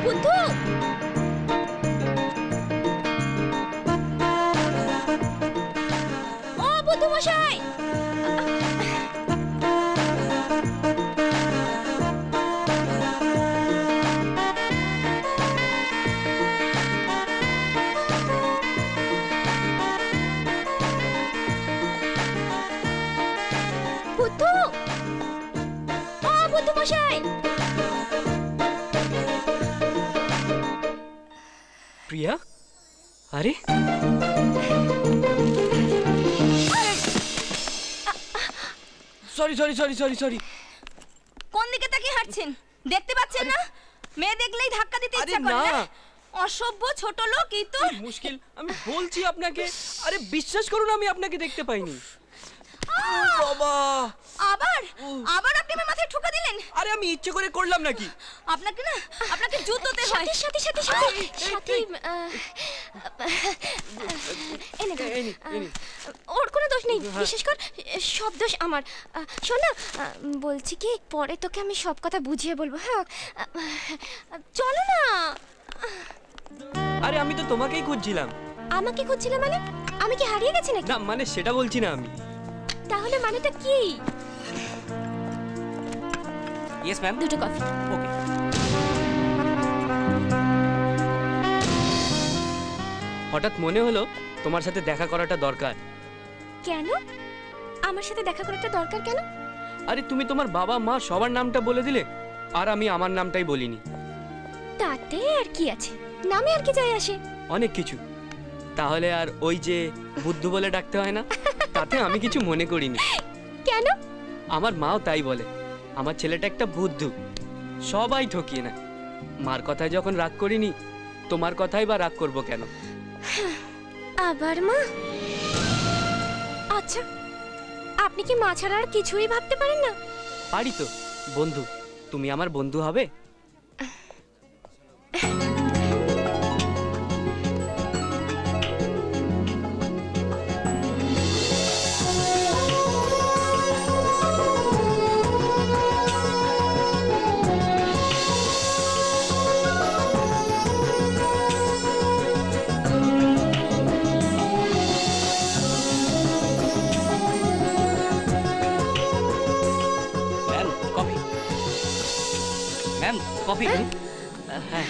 বুদ্ধু, ও বুদ্ধু মশাই, বুদ্ধু, ও বুদ্ধু মশাই। প্রিয়া, আরে sorry sorry sorry sorry sorry. কোন দিকে তাকিয়ে হাঁটছেন? দেখতে পাচ্ছেন না? মেয়ে দেখলেই ধাক্কা দিতে ইচ্ছা করে না? অসভ্য ছোট লোক। এই তো মুশকিল। আমি বলছি আপনাকে, আরে বিশ্বাস করুন আমি আপনাকে দেখতে পাইনি। বাবা, আবার আবার আপনি আমার মাথায় ঠুকা দিলেন। আরে আমি ইচ্ছে করে করলাম নাকি? আপনাকে না, আপনাকে জুতোতে হয়। সাথে সাথে সাথে ওর কোনো দোষ নেই, বিশেষ করে সব দোষ আমার। শোন না, বলছি কি পরে তোকে আমি সব কথা বুঝিয়ে বলবো। হ্যাঁ চলো না। আরে আমি তো তোমাকেই খুঁজছিলাম। আমাকে খুঁজছিলে মানে? আমি কি হারিয়ে গেছি নাকি? না মানে সেটা বলছি না আমি। তাহলে মানেটা কি? Yes ma'am. দুটো কফি। ওকে। হঠাৎ মনে হলো তোমার সাথে দেখা করাটা দরকার। কেন আমার সাথে দেখা করাটা দরকার কেন? আরে তুমি তোমার বাবা মা সবার নামটা বলে দিলে, আর আমি আমার নামটাই বলিনি। তাতে আর কি আছে, নামে আর কি যায় আসে? অনেক কিছু। তাহলে আর ওই যে বুদ্ধু বলে ডাকতে হয় না, তাতে আমি কিছু মনে করিনি। কেন? আমার মাও তাই বলে, আমার ছেলেটা একটা বুদ্ধু, সবাই ঠকিয়ে নেয়। মার কথায় যখন রাগ করিনি, তোমার কথাই বা রাগ করব কেন? আবার মা? আচ্ছা, আপনি কি মা ছাড়া আর কিছুই ভাবতে পারেন না? পারি তো। বন্ধু, তুমি আমার বন্ধু হবে? কফি। হ্যাঁ